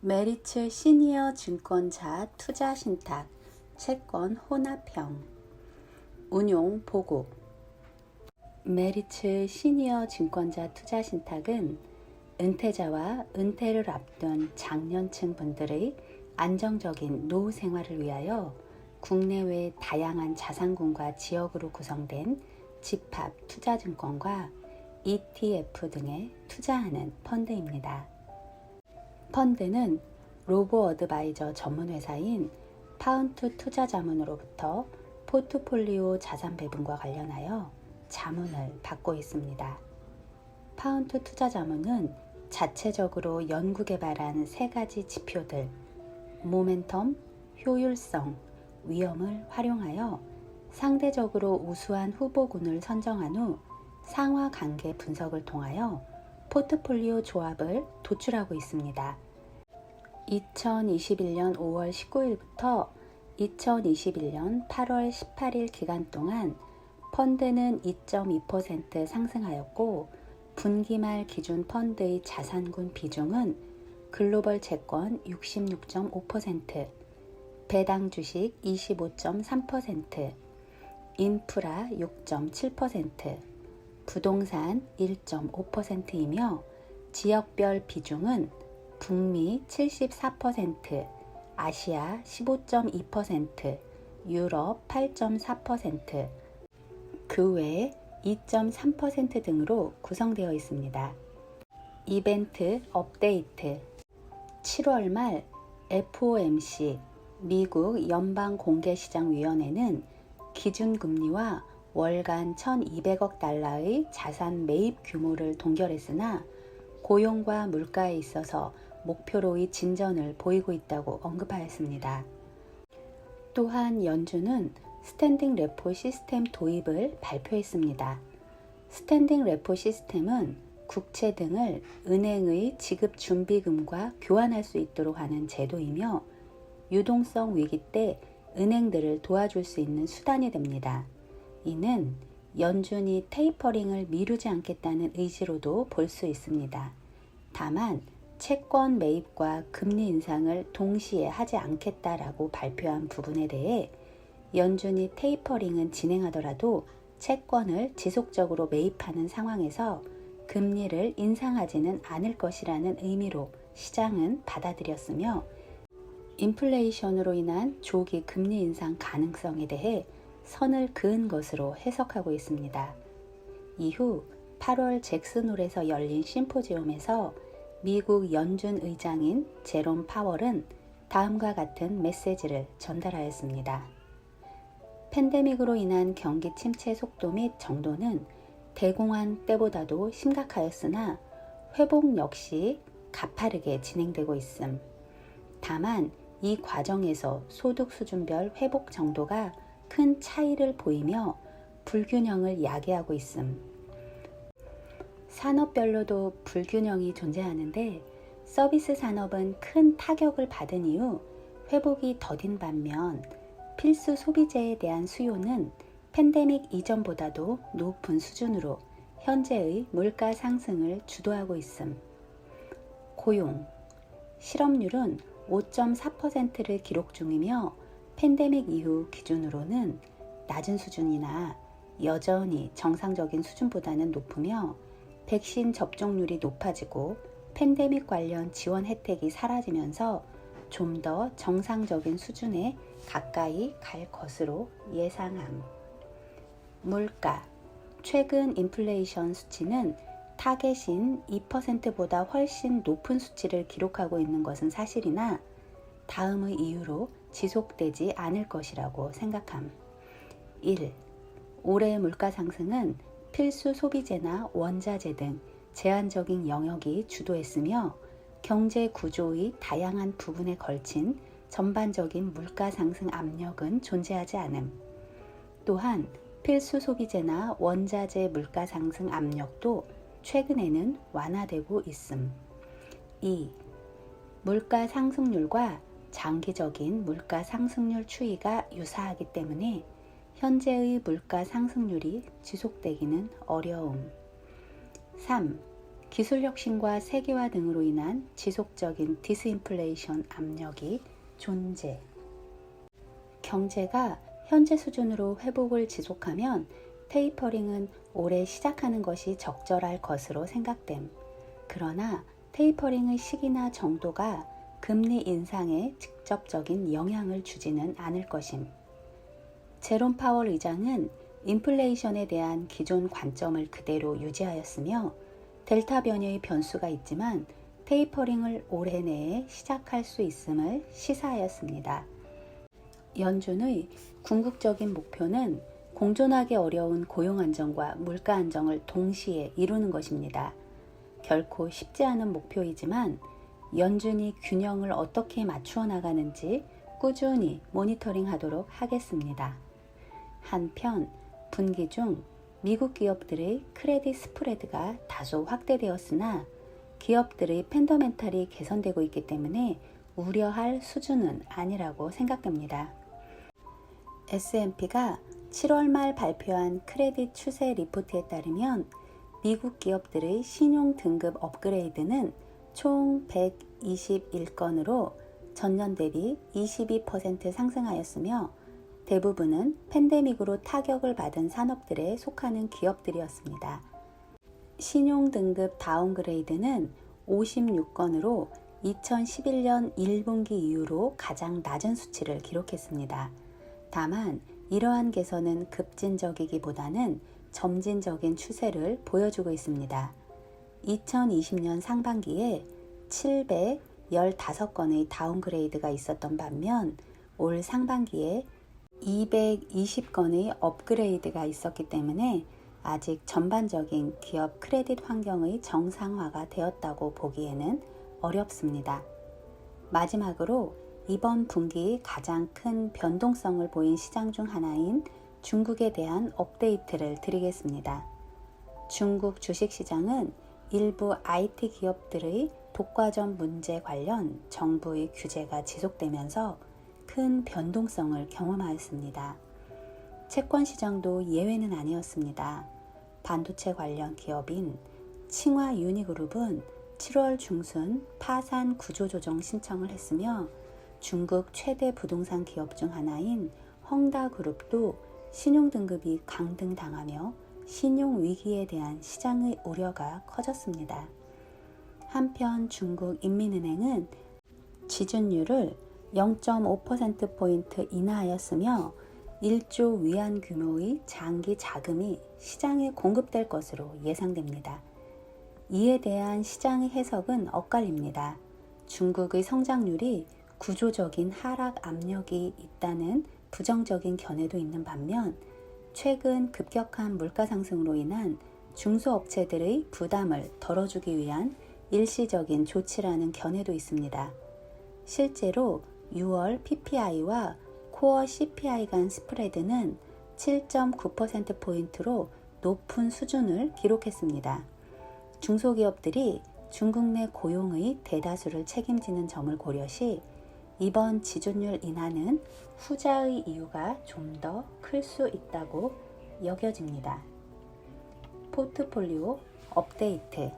메리츠 시니어 증권자 투자 신탁 채권 혼합형 운용 보고. 메리츠 시니어 증권자 투자 신탁은 은퇴자와 은퇴를 앞둔 장년층 분들의 안정적인 노후 생활을 위하여 국내외 다양한 자산군과 지역으로 구성된 집합 투자증권과 ETF 등에 투자하는 펀드입니다. 펀드는 로보 어드바이저 전문 회사인 파운트 투자자문으로부터 포트폴리오 자산 배분과 관련하여 자문을 받고 있습니다. 파운트 투자자문은 자체적으로 연구 개발한 세 가지 지표들, 모멘텀, 효율성, 위험을 활용하여 상대적으로 우수한 후보군을 선정한 후 상하관계 분석을 통하여 포트폴리오 조합을 도출하고 있습니다. 2021년 5월 19일부터 2021년 8월 18일 기간 동안 펀드는 2.2% 상승하였고, 분기 말 기준 펀드의 자산군 비중은 글로벌 채권 66.5%, 배당 주식 25.3%, 인프라 6.7%, 부동산 1.5%이며 지역별 비중은 북미 74%, 아시아 15.2%, 유럽 8.4%, 그 외 2.3% 등으로 구성되어 있습니다. 이벤트 업데이트. 7월 말 FOMC 미국 연방공개시장위원회는 기준금리와 월간 1,200억 달러의 자산 매입 규모를 동결했으나 고용과 물가에 있어서 목표로의 진전을 보이고 있다고 언급하였습니다. 또한 연준은 스탠딩 레포 시스템 도입을 발표했습니다. 스탠딩 레포 시스템은 국채 등을 은행의 지급 준비금과 교환할 수 있도록 하는 제도이며 유동성 위기 때 은행들을 도와줄 수 있는 수단이 됩니다. 이는 연준이 테이퍼링을 미루지 않겠다는 의지로도 볼 수 있습니다. 다만 채권 매입과 금리 인상을 동시에 하지 않겠다라고 발표한 부분에 대해 연준이 테이퍼링은 진행하더라도 채권을 지속적으로 매입하는 상황에서 금리를 인상하지는 않을 것이라는 의미로 시장은 받아들였으며, 인플레이션으로 인한 조기 금리 인상 가능성에 대해 선을 그은 것으로 해석하고 있습니다. 이후 8월 잭슨홀에서 열린 심포지움에서 미국 연준 의장인 제롬 파월은 다음과 같은 메시지를 전달하였습니다. 팬데믹으로 인한 경기 침체 속도 및 정도는 대공황 때보다도 심각하였으나 회복 역시 가파르게 진행되고 있음. 다만 이 과정에서 소득 수준별 회복 정도가 큰 차이를 보이며 불균형을 야기하고 있음. 산업별로도 불균형이 존재하는데 서비스 산업은 큰 타격을 받은 이후 회복이 더딘 반면 필수 소비재에 대한 수요는 팬데믹 이전보다도 높은 수준으로 현재의 물가 상승을 주도하고 있음. 고용. 실업률은 5.4%를 기록 중이며 팬데믹 이후 기준으로는 낮은 수준이나 여전히 정상적인 수준보다는 높으며 백신 접종률이 높아지고 팬데믹 관련 지원 혜택이 사라지면서 좀 더 정상적인 수준에 가까이 갈 것으로 예상함. 물가. 최근 인플레이션 수치는 타겟인 2%보다 훨씬 높은 수치를 기록하고 있는 것은 사실이나 다음의 이유로 지속되지 않을 것이라고 생각함. 1. 올해의 물가 상승은 필수 소비재나 원자재 등 제한적인 영역이 주도했으며 경제 구조의 다양한 부분에 걸친 전반적인 물가 상승 압력은 존재하지 않음. 또한 필수 소비재나 원자재 물가 상승 압력도 최근에는 완화되고 있음. 2. 물가 상승률과 장기적인 물가 상승률 추이가 유사하기 때문에 현재의 물가 상승률이 지속되기는 어려움. 3. 기술 혁신과 세계화 등으로 인한 지속적인 디스인플레이션 압력이 존재. 경제가 현재 수준으로 회복을 지속하면 테이퍼링은 올해 시작하는 것이 적절할 것으로 생각됨. 그러나 테이퍼링의 시기나 정도가 금리 인상에 직접적인 영향을 주지는 않을 것임. 제롬 파월 의장은 인플레이션에 대한 기존 관점을 그대로 유지하였으며 델타 변이의 변수가 있지만 테이퍼링을 올해 내에 시작할 수 있음을 시사하였습니다. 연준의 궁극적인 목표는 공존하기 어려운 고용 안정과 물가 안정을 동시에 이루는 것입니다. 결코 쉽지 않은 목표이지만 연준이 균형을 어떻게 맞추어 나가는지 꾸준히 모니터링하도록 하겠습니다. 한편 분기 중 미국 기업들의 크레딧 스프레드가 다소 확대되었으나 기업들의 펀더멘탈이 개선되고 있기 때문에 우려할 수준은 아니라고 생각됩니다. S&P가 7월 말 발표한 크레딧 추세 리포트에 따르면 미국 기업들의 신용 등급 업그레이드는 총 121건으로 전년 대비 22% 상승하였으며 대부분은 팬데믹으로 타격을 받은 산업들에 속하는 기업들이었습니다. 신용 등급 다운그레이드는 56건으로 2011년 1분기 이후로 가장 낮은 수치를 기록했습니다. 다만 이러한 개선은 급진적이기보다는 점진적인 추세를 보여주고 있습니다. 2020년 상반기에 715건의 다운그레이드가 있었던 반면 올 상반기에 220건의 업그레이드가 있었기 때문에 아직 전반적인 기업 크레딧 환경의 정상화가 되었다고 보기에는 어렵습니다. 마지막으로 이번 분기 가장 큰 변동성을 보인 시장 중 하나인 중국에 대한 업데이트를 드리겠습니다. 중국 주식시장은 일부 IT 기업들의 독과점 문제 관련 정부의 규제가 지속되면서 큰 변동성을 경험하였습니다. 채권 시장도 예외는 아니었습니다. 반도체 관련 기업인 칭화 유니그룹은 7월 중순 파산 구조조정 신청을 했으며 중국 최대 부동산 기업 중 하나인 헝다그룹도 신용등급이 강등당하며 신용위기에 대한 시장의 우려가 커졌습니다. 한편 중국 인민은행은 지준율을 0.5%포인트 인하하였으며 1조 위안 규모의 장기 자금이 시장에 공급될 것으로 예상됩니다. 이에 대한 시장의 해석은 엇갈립니다. 중국의 성장률이 구조적인 하락 압력이 있다는 부정적인 견해도 있는 반면 최근 급격한 물가 상승으로 인한 중소업체들의 부담을 덜어주기 위한 일시적인 조치라는 견해도 있습니다. 실제로 6월 PPI와 코어 CPI 간 스프레드는 7.9%포인트로 높은 수준을 기록했습니다. 중소기업들이 중국 내 고용의 대다수를 책임지는 점을 고려시 이번 지준율 인하는 후자의 이유가 좀 더 클 수 있다고 여겨집니다. 포트폴리오 업데이트.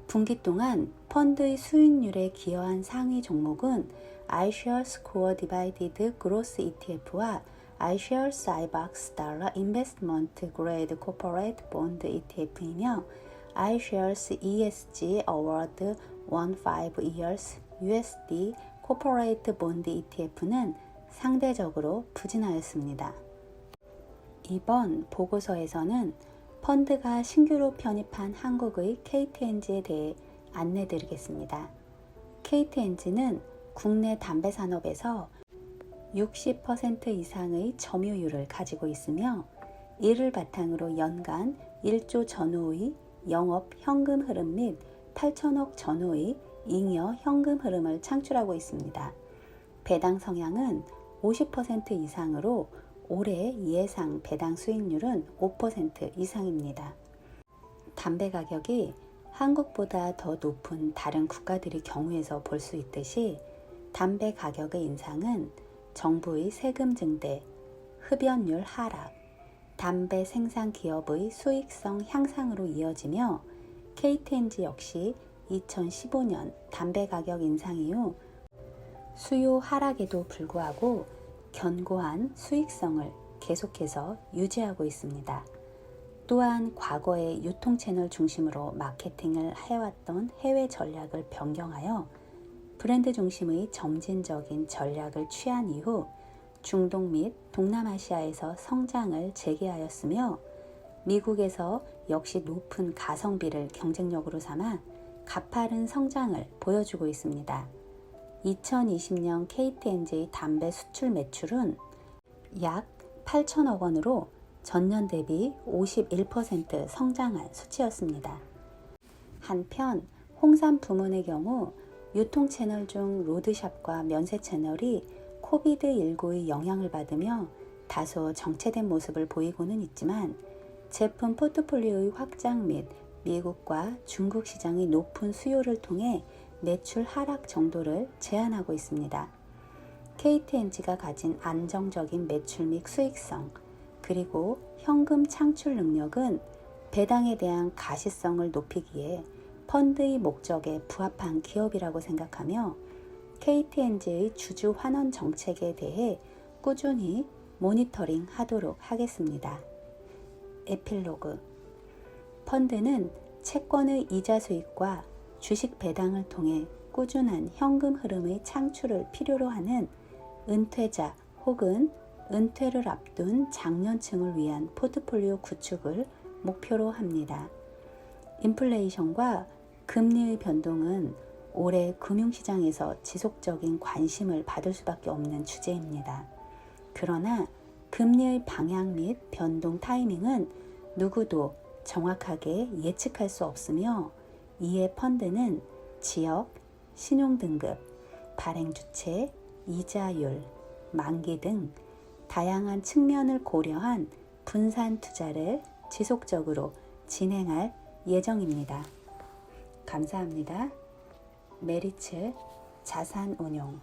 분기 동안 펀드의 수익률에 기여한 상위 종목은 iShares Core Divided Growth ETF와 iShares iBox Dollar Investment Grade Corporate Bond ETF이며 iShares ESG Award 15 Years USD Corporate Bond ETF는 상대적으로 부진하였습니다. 이번 보고서에서는 펀드가 신규로 편입한 한국의 KTNG에 대해 안내드리겠습니다. KTNG는 국내 담배 산업에서 60% 이상의 점유율을 가지고 있으며 이를 바탕으로 연간 1조 전후의 영업 현금 흐름 및 8천억 전후의 잉여 현금 흐름을 창출하고 있습니다. 배당 성향은 50% 이상으로 올해 예상 배당 수익률은 5% 이상입니다. 담배 가격이 한국보다 더 높은 다른 국가들의 경우에서 볼 수 있듯이 담배 가격의 인상은 정부의 세금 증대, 흡연율 하락, 담배 생산 기업의 수익성 향상으로 이어지며 KTNG 역시 2015년 담배 가격 인상 이후 수요 하락에도 불구하고 견고한 수익성을 계속해서 유지하고 있습니다. 또한 과거의 유통 채널 중심으로 마케팅을 해왔던 해외 전략을 변경하여 브랜드 중심의 점진적인 전략을 취한 이후 중동 및 동남아시아에서 성장을 재개하였으며 미국에서 역시 높은 가성비를 경쟁력으로 삼아 가파른 성장을 보여주고 있습니다. 2020년 KTNG의 담배 수출 매출은 약 8천억 원으로 전년 대비 51% 성장한 수치였습니다. 한편 홍삼 부문의 경우 유통 채널 중 로드샵과 면세 채널이 코비드19의 영향을 받으며 다소 정체된 모습을 보이고는 있지만 제품 포트폴리오의 확장 및 미국과 중국 시장의 높은 수요를 통해 매출 하락 정도를 제한하고 있습니다. KTNG가 가진 안정적인 매출 및 수익성, 그리고 현금 창출 능력은 배당에 대한 가시성을 높이기에 펀드의 목적에 부합한 기업이라고 생각하며 KTNG의 주주 환원 정책에 대해 꾸준히 모니터링 하도록 하겠습니다. 에필로그. 펀드는 채권의 이자 수익과 주식 배당을 통해 꾸준한 현금 흐름의 창출을 필요로 하는 은퇴자 혹은 은퇴를 앞둔 장년층을 위한 포트폴리오 구축을 목표로 합니다. 인플레이션과 금리의 변동은 올해 금융시장에서 지속적인 관심을 받을 수밖에 없는 주제입니다. 그러나 금리의 방향 및 변동 타이밍은 누구도 정확하게 예측할 수 없으며 이에 펀드는 지역, 신용등급, 발행주체, 이자율, 만기 등 다양한 측면을 고려한 분산 투자를 지속적으로 진행할 예정입니다. 감사합니다. 메리츠 자산운용